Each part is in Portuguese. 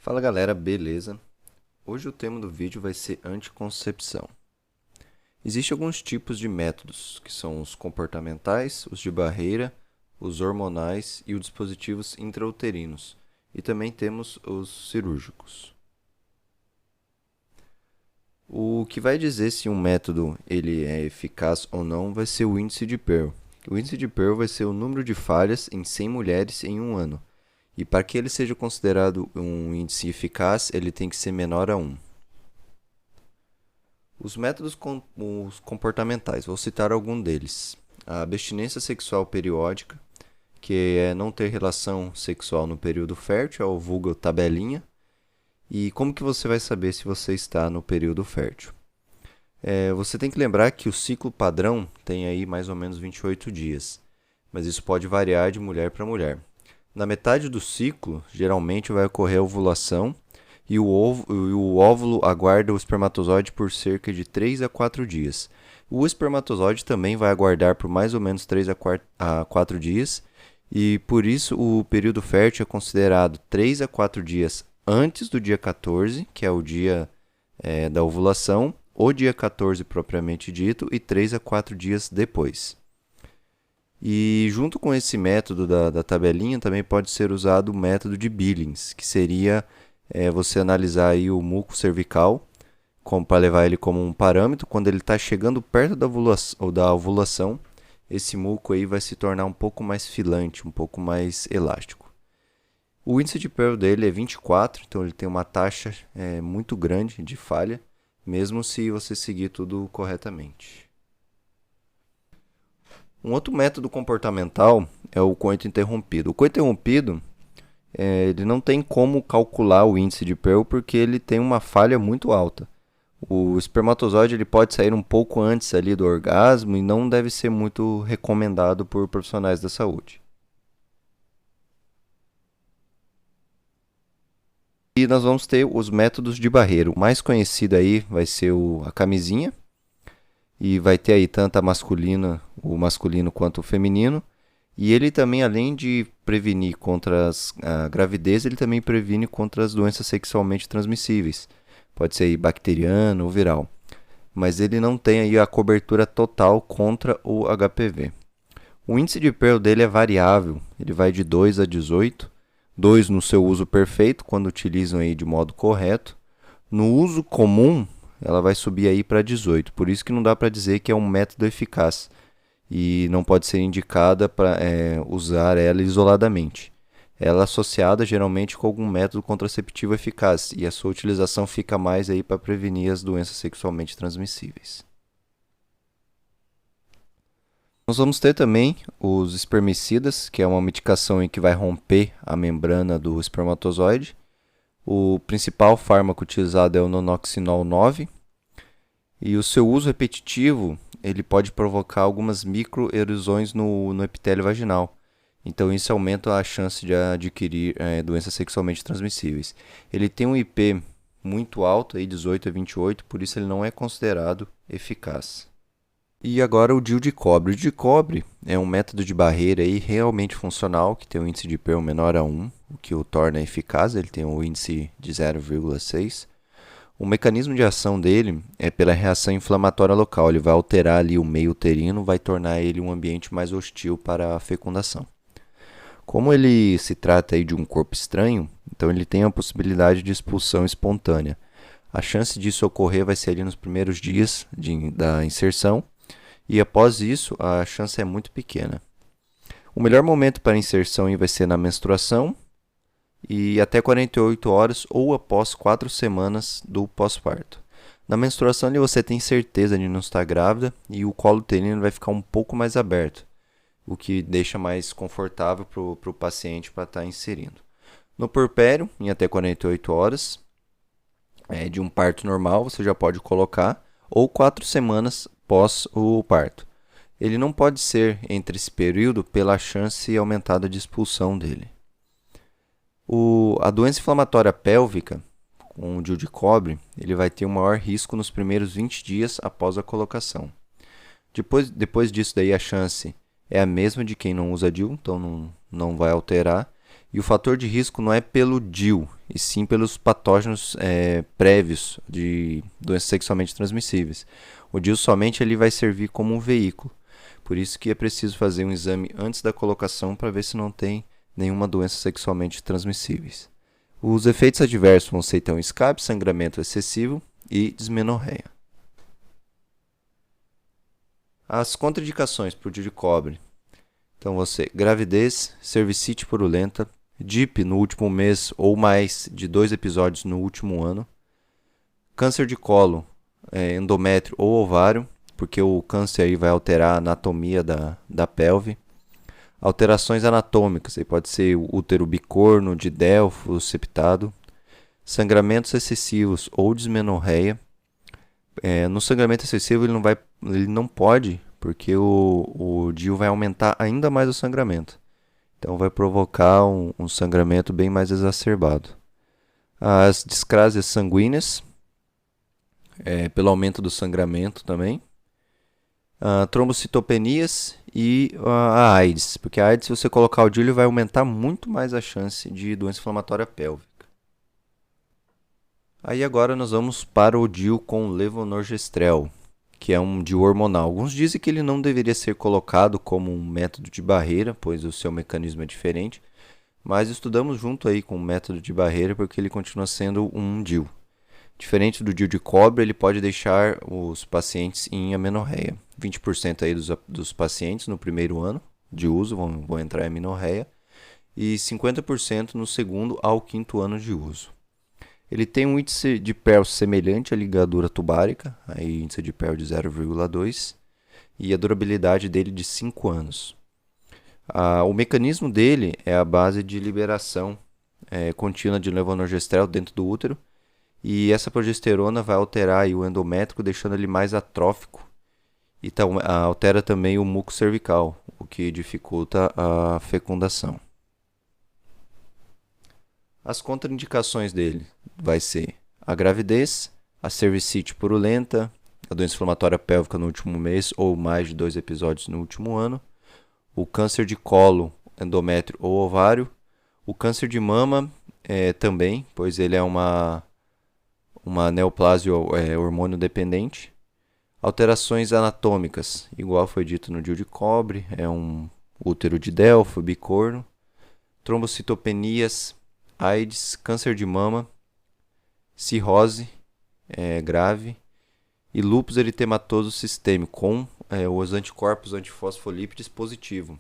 Fala galera, beleza? Hoje o tema do vídeo vai ser anticoncepção. Existem alguns tipos de métodos, que são os comportamentais, os de barreira, os hormonais e os dispositivos intrauterinos. E também temos os cirúrgicos. O que vai dizer se um método ele é eficaz ou não vai ser o índice de Pearl. O índice de Pearl vai ser o número de falhas em 100 mulheres em um ano. E para que ele seja considerado um índice eficaz, ele tem que ser menor a 1. Os comportamentais, vou citar algum deles. A abstinência sexual periódica, que é não ter relação sexual no período fértil, é o vulgo tabelinha. E como que você vai saber se você está no período fértil? Você tem que lembrar que o ciclo padrão tem aí mais ou menos 28 dias, mas isso pode variar de mulher para mulher. Na metade do ciclo, geralmente vai ocorrer a ovulação e o óvulo aguarda o espermatozoide por cerca de 3 a 4 dias. O espermatozoide também vai aguardar por mais ou menos 3 a 4 dias e por isso o período fértil é considerado 3 a 4 dias antes do dia 14, que é o dia da ovulação, o dia 14 propriamente dito, e 3 a 4 dias depois. E junto com esse método da tabelinha também pode ser usado o método de Billings, que seria você analisar aí o muco cervical para levar ele como um parâmetro. Quando ele está chegando perto da ovulação, esse muco aí vai se tornar um pouco mais filante, um pouco mais elástico. O índice de Pearl dele é 24, então ele tem uma taxa muito grande de falha, mesmo se você seguir tudo corretamente. Um outro método comportamental é o coito interrompido. O coito interrompido, ele não tem como calcular o índice de Pearl porque ele tem uma falha muito alta. O espermatozoide ele pode sair um pouco antes ali do orgasmo e não deve ser muito recomendado por profissionais da saúde. E nós vamos ter os métodos de barreira. O mais conhecido aí vai ser a camisinha. E vai ter aí tanto o masculino quanto o feminino. E ele também, além de prevenir contra a gravidez, ele também previne contra as doenças sexualmente transmissíveis. Pode ser aí bacteriano ou viral. Mas ele não tem aí a cobertura total contra o HPV. O índice de Pearl dele é variável, ele vai de 2 a 18. 2 no seu uso perfeito, quando utilizam aí de modo correto. No uso comum, ela vai subir aí para 18. Por isso que não dá para dizer que é um método eficaz e não pode ser indicada para usar ela isoladamente. Ela é associada geralmente com algum método contraceptivo eficaz e a sua utilização fica mais aí para prevenir as doenças sexualmente transmissíveis. Nós vamos ter também os espermicidas, que é uma medicação em que vai romper a membrana do espermatozoide. O principal fármaco utilizado é o nonoxinol 9. E o seu uso repetitivo ele pode provocar algumas microerosões no epitélio vaginal. Então isso aumenta a chance de adquirir doenças sexualmente transmissíveis. Ele tem um IP muito alto, aí 18 a 28, por isso ele não é considerado eficaz. E agora o DIU de cobre. O DIU de cobre é um método de barreira aí realmente funcional, que tem um índice de Pearl menor a 1, o que o torna eficaz, ele tem um índice de 0,6. O mecanismo de ação dele é pela reação inflamatória local, ele vai alterar ali o meio uterino, vai tornar ele um ambiente mais hostil para a fecundação. Como ele se trata aí de um corpo estranho, então ele tem a possibilidade de expulsão espontânea. A chance disso ocorrer vai ser ali nos primeiros dias da inserção, e após isso a chance é muito pequena. O melhor momento para inserção vai ser na menstruação e até 48 horas ou após 4 semanas do pós-parto. Na menstruação você tem certeza de não estar grávida e o colo uterino vai ficar um pouco mais aberto, o que deixa mais confortável para o paciente para estar inserindo. No puerpério, em até 48 horas de um parto normal, você já pode colocar, ou 4 semanas pós o parto. Ele não pode ser entre esse período pela chance aumentada de expulsão dele. A doença inflamatória pélvica, com o DIU de cobre, ele vai ter um maior risco nos primeiros 20 dias após a colocação. Depois disso daí a chance é a mesma de quem não usa DIU, então não vai alterar. E o fator de risco não é pelo DIU, e sim pelos patógenos prévios de doenças sexualmente transmissíveis. O DIU somente ele vai servir como um veículo. Por isso que é preciso fazer um exame antes da colocação para ver se não tem nenhuma doença sexualmente transmissíveis. Os efeitos adversos vão ser então escape, sangramento excessivo e dismenorreia. As contraindicações para o DIU de cobre. Então você, gravidez, cervicite purulenta, DIP no último mês ou mais de 2 episódios no último ano, câncer de colo, endométrio ou ovário, porque o câncer aí vai alterar a anatomia da pelve. Alterações anatômicas, aí pode ser útero bicorno, de Delfo, septado. Sangramentos excessivos ou dismenorreia. No sangramento excessivo ele não pode, porque o DIU vai aumentar ainda mais o sangramento. Então vai provocar um sangramento bem mais exacerbado. As discrásias sanguíneas, pelo aumento do sangramento também. Trombocitopenias e a AIDS, porque a AIDS, se você colocar o DIU, vai aumentar muito mais a chance de doença inflamatória pélvica. Aí agora nós vamos para o DIU com levonorgestrel, que é um DIU hormonal. Alguns dizem que ele não deveria ser colocado como um método de barreira, pois o seu mecanismo é diferente, mas estudamos junto aí com o método de barreira porque ele continua sendo um DIU. Diferente do DIU de cobre, ele pode deixar os pacientes em amenorreia. 20% aí dos pacientes no primeiro ano de uso vão entrar em amenorreia e 50% no segundo ao quinto ano de uso. Ele tem um índice de PER semelhante à ligadura tubárica, aí índice de PER de 0,2 e a durabilidade dele de 5 anos. O mecanismo dele é a base de liberação contínua de levonorgestrel dentro do útero, e essa progesterona vai alterar aí o endométrio, deixando ele mais atrófico. E altera também o muco cervical, o que dificulta a fecundação. As contraindicações dele vai ser a gravidez, a cervicite purulenta, a doença inflamatória pélvica no último mês ou mais de 2 episódios no último ano, o câncer de colo, endométrio ou ovário, o câncer de mama também, pois ele é uma neoplasia hormônio dependente. Alterações anatômicas, igual foi dito no DIU de cobre, é um útero de Delfo, bicorno. Trombocitopenias, AIDS, câncer de mama, cirrose grave e lúpus eritematoso sistêmico com os anticorpos antifosfolípides positivo.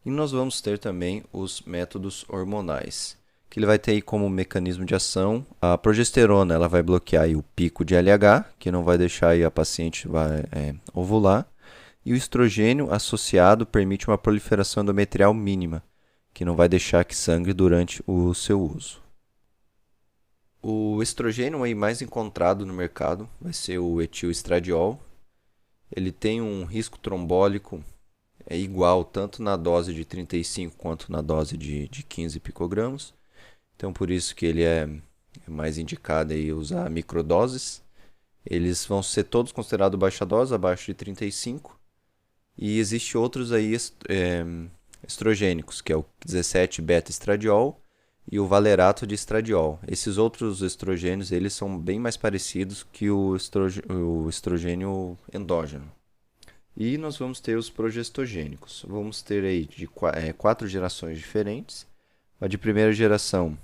E nós vamos ter também os métodos hormonais, que ele vai ter aí como mecanismo de ação a progesterona, ela vai bloquear aí o pico de LH, que não vai deixar aí a paciente ovular, e o estrogênio associado permite uma proliferação endometrial mínima, que não vai deixar que sangre durante o seu uso. O estrogênio aí mais encontrado no mercado vai ser o etilestradiol. Ele tem um risco trombólico igual tanto na dose de 35 quanto na dose de 15 picogramas. Então por isso que ele é mais indicado aí usar microdoses. Eles vão ser todos considerados baixa dose, abaixo de 35. E existe outros aí estrogênicos, que é o 17-beta-estradiol e o valerato de estradiol. Esses outros estrogênios eles são bem mais parecidos que o estrogênio endógeno. E nós vamos ter os progestogênicos. Vamos ter aí de 4 gerações diferentes. A de primeira geração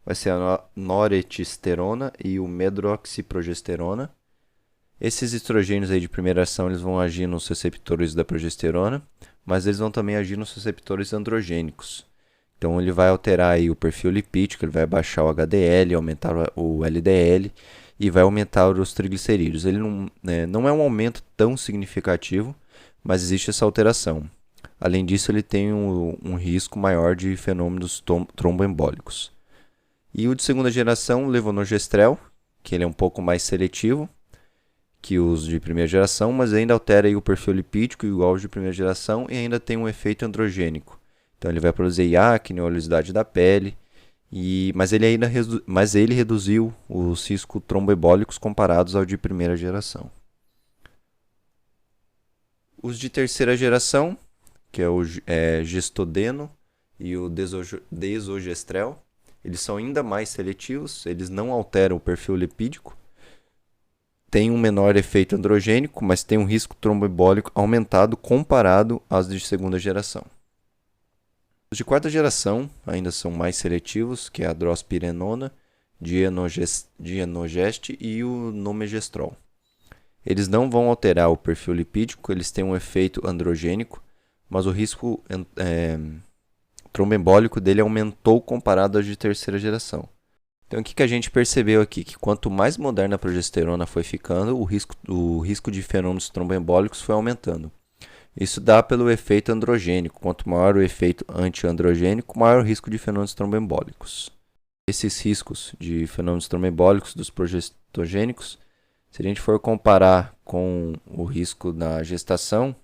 vai ser a norethisterona e o medroxiprogesterona. Esses estrogênios aí de primeira ação eles vão agir nos receptores da progesterona, mas eles vão também agir nos receptores androgênicos. Então ele vai alterar aí o perfil lipídico, ele vai baixar o HDL, aumentar o LDL e vai aumentar os triglicerídeos. Ele não é um aumento tão significativo, mas existe essa alteração. Além disso, ele tem um risco maior de fenômenos tromboembólicos. E o de segunda geração, levonorgestrel, que ele é um pouco mais seletivo que os de primeira geração, mas ainda altera aí o perfil lipídico igual aos de primeira geração e ainda tem um efeito androgênico. Então ele vai produzir acne, oleosidade da pele, mas ele reduziu os riscos tromboembólicos comparados ao de primeira geração. Os de terceira geração, que é o gestodeno e o desogestrel, Eles são ainda mais seletivos, eles não alteram o perfil lipídico, têm um menor efeito androgênico, mas tem um risco tromboembólico aumentado comparado às de segunda geração. Os de quarta geração ainda são mais seletivos, que é a drospirenona, dienogeste e o nomegestrol. Eles não vão alterar o perfil lipídico, eles têm um efeito androgênico, mas o risco tromboembólico dele aumentou comparado aos de terceira geração. Então o que a gente percebeu aqui? Que quanto mais moderna a progesterona foi ficando, o risco de fenômenos tromboembólicos foi aumentando. Isso dá pelo efeito androgênico. Quanto maior o efeito antiandrogênico, maior o risco de fenômenos tromboembólicos. Esses riscos de fenômenos tromboembólicos dos progestogênicos, se a gente for comparar com o risco na gestação,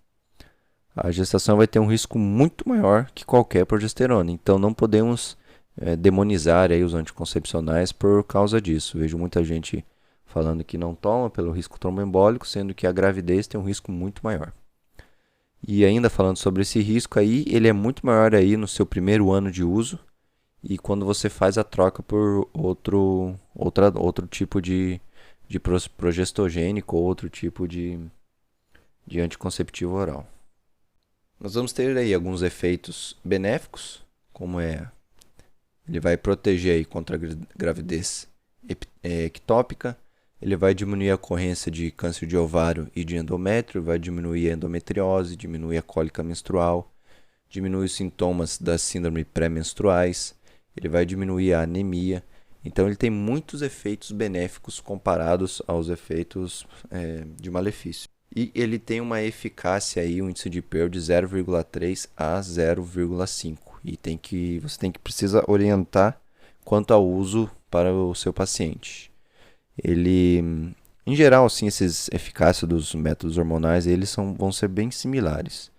a gestação vai ter um risco muito maior que qualquer progesterona. Então não podemos demonizar aí os anticoncepcionais por causa disso. Vejo muita gente falando que não toma pelo risco tromboembólico, sendo que a gravidez tem um risco muito maior. E ainda falando sobre esse risco aí, ele é muito maior aí no seu primeiro ano de uso e quando você faz a troca por outro tipo de progestogênico ou outro tipo de anticonceptivo oral. Nós vamos ter aí alguns efeitos benéficos, como ele vai proteger aí contra a gravidez ectópica, ele vai diminuir a ocorrência de câncer de ovário e de endométrio, vai diminuir a endometriose, diminuir a cólica menstrual, diminuir os sintomas das síndromes pré-menstruais, ele vai diminuir a anemia. Então ele tem muitos efeitos benéficos comparados aos efeitos de malefício. E ele tem uma eficácia aí, um índice de PER de 0,3 a 0,5. E você precisa orientar quanto ao uso para o seu paciente. Ele, em geral, assim, essas eficácias dos métodos hormonais, vão ser bem similares.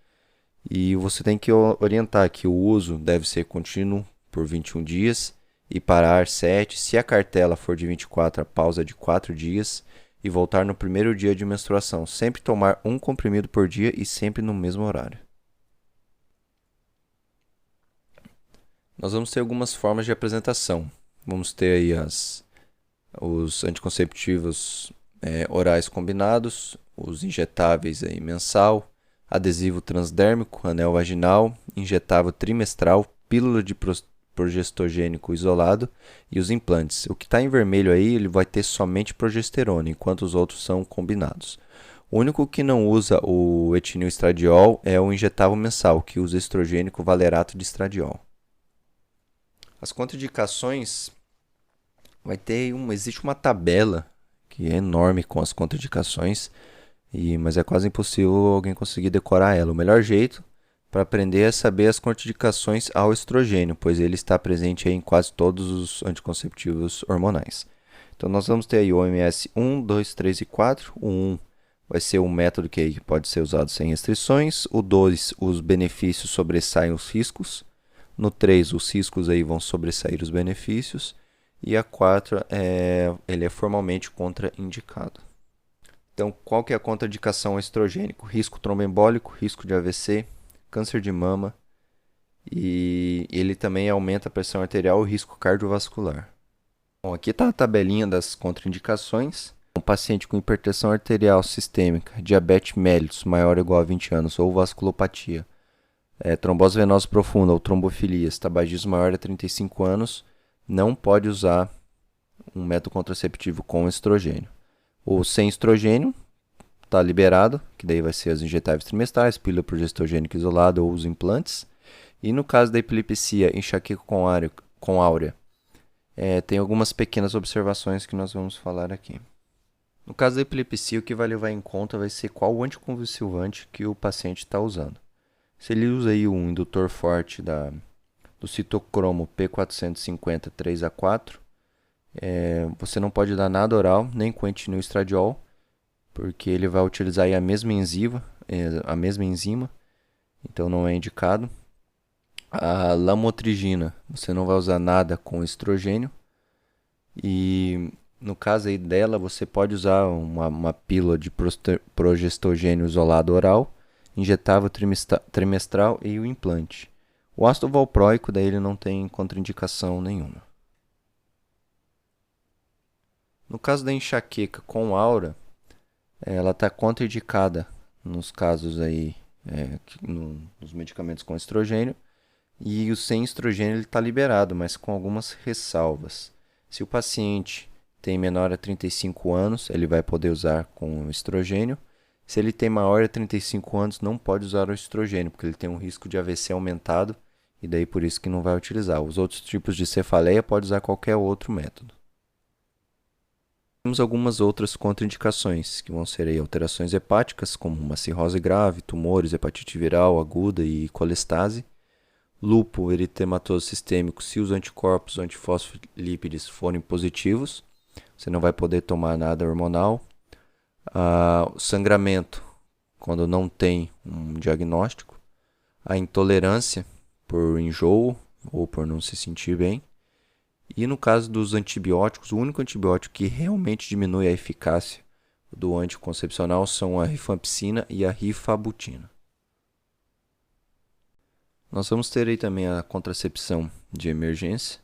E você tem que orientar que o uso deve ser contínuo por 21 dias e parar 7. Se a cartela for de 24, a pausa de 4 dias e voltar no primeiro dia de menstruação. Sempre tomar um comprimido por dia e sempre no mesmo horário. Nós vamos ter algumas formas de apresentação. Vamos ter aí os anticonceptivos orais combinados, os injetáveis aí mensal, adesivo transdérmico, anel vaginal, injetável trimestral, pílula de progestogênico isolado e os implantes. O que está em vermelho aí, ele vai ter somente progesterona, enquanto os outros são combinados. O único que não usa o etinilestradiol é o injetável mensal, que usa estrogênico valerato de estradiol. As contraindicações, existe uma tabela que é enorme com as contraindicações, mas é quase impossível alguém conseguir decorar ela. O melhor jeito para aprender é saber as contraindicações ao estrogênio, pois ele está presente aí em quase todos os anticonceptivos hormonais. Então nós vamos ter aí o OMS 1, 2, 3 e 4. O 1 vai ser um método que pode ser usado sem restrições. O 2, os benefícios sobressaem os riscos. No 3, os riscos aí vão sobressair os benefícios. E a 4, ele é formalmente contraindicado. Então, qual que é a contraindicação ao estrogênico? Risco tromboembólico, risco de AVC, câncer de mama, e ele também aumenta a pressão arterial e o risco cardiovascular. Bom, aqui está a tabelinha das contraindicações. Um paciente com hipertensão arterial sistêmica, diabetes mellitus maior ou igual a 20 anos ou vasculopatia, trombose venosa profunda ou trombofilias, tabagismo maior a 35 anos, não pode usar um método contraceptivo com estrogênio. Ou sem estrogênio, está liberado, que daí vai ser as injetáveis trimestrais, pílula progestogênica isolada ou os implantes. E no caso da epilepsia, enxaqueca com áurea, tem algumas pequenas observações que nós vamos falar aqui. No caso da epilepsia, o que vai levar em conta vai ser qual o anticonvulsivante que o paciente está usando. Se ele usa aí um indutor forte do citocromo P450 3A4, você não pode dar nada oral, nem com etinilestradiol, porque ele vai utilizar aí a mesma enzima, então não é indicado. A lamotrigina, você não vai usar nada com estrogênio. E no caso aí dela, você pode usar uma pílula de progestogênio isolado oral, injetável trimestral e o implante. O ácido valproico, daí ele não tem contraindicação nenhuma. No caso da enxaqueca com aura, ela está contraindicada nos casos aí, nos medicamentos com estrogênio, e o sem estrogênio ele está liberado, mas com algumas ressalvas. Se o paciente tem menor a 35 anos, ele vai poder usar com estrogênio. Se ele tem maior a 35 anos, não pode usar o estrogênio, porque ele tem um risco de AVC aumentado, e daí por isso que não vai utilizar. Os outros tipos de cefaleia pode usar qualquer outro método. Temos algumas outras contraindicações, que vão ser aí alterações hepáticas, como uma cirrose grave, tumores, hepatite viral aguda e colestase. Lúpus eritematoso sistêmico, se os anticorpos antifosfolípides forem positivos, você não vai poder tomar nada hormonal. Sangramento, quando não tem um diagnóstico. A intolerância por enjoo ou por não se sentir bem. E no caso dos antibióticos, o único antibiótico que realmente diminui a eficácia do anticoncepcional são a rifampicina e a rifabutina. Nós vamos ter aí também a contracepção de emergência,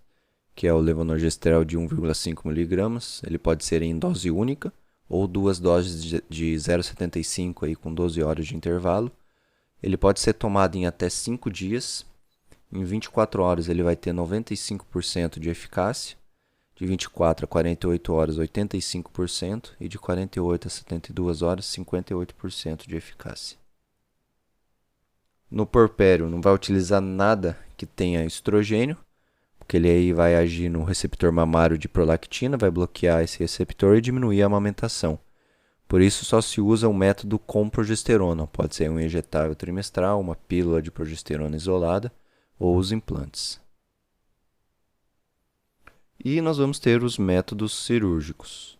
que é o levonorgestrel de 1,5 mg. Ele pode ser em dose única ou duas doses de 0,75 aí com 12 horas de intervalo. Ele pode ser tomado em até 5 dias. Em 24 horas ele vai ter 95% de eficácia. De 24 a 48 horas, 85%. E de 48 a 72 horas, 58% de eficácia. No porpério, não vai utilizar nada que tenha estrogênio, porque ele aí vai agir no receptor mamário de prolactina, vai bloquear esse receptor e diminuir a amamentação. Por isso, só se usa um método com progesterona. Pode ser um injetável trimestral, uma pílula de progesterona isolada ou os implantes. E nós vamos ter os métodos cirúrgicos.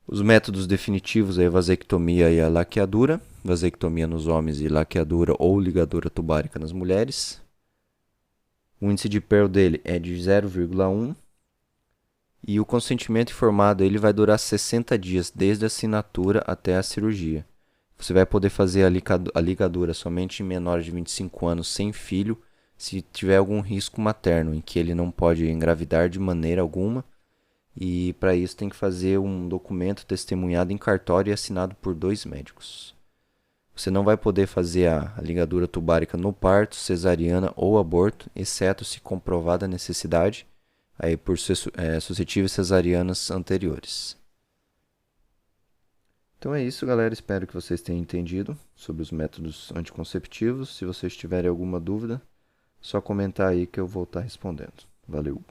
Os métodos definitivos é a vasectomia e a laqueadura. Vasectomia nos homens e laqueadura ou ligadura tubárica nas mulheres. O índice de Pearl dele é de 0,1. E o consentimento informado ele vai durar 60 dias, desde a assinatura até a cirurgia. Você vai poder fazer a ligadura somente em menores de 25 anos sem filho, se tiver algum risco materno, em que ele não pode engravidar de maneira alguma. E para isso tem que fazer um documento testemunhado em cartório e assinado por 2 médicos. Você não vai poder fazer a ligadura tubárica no parto, cesariana ou aborto, exceto se comprovada a necessidade, aí por ser suscetíveis cesarianas anteriores. Então é isso, galera. Espero que vocês tenham entendido sobre os métodos anticonceptivos. Se vocês tiverem alguma dúvida, só comentar aí que eu vou estar respondendo. Valeu!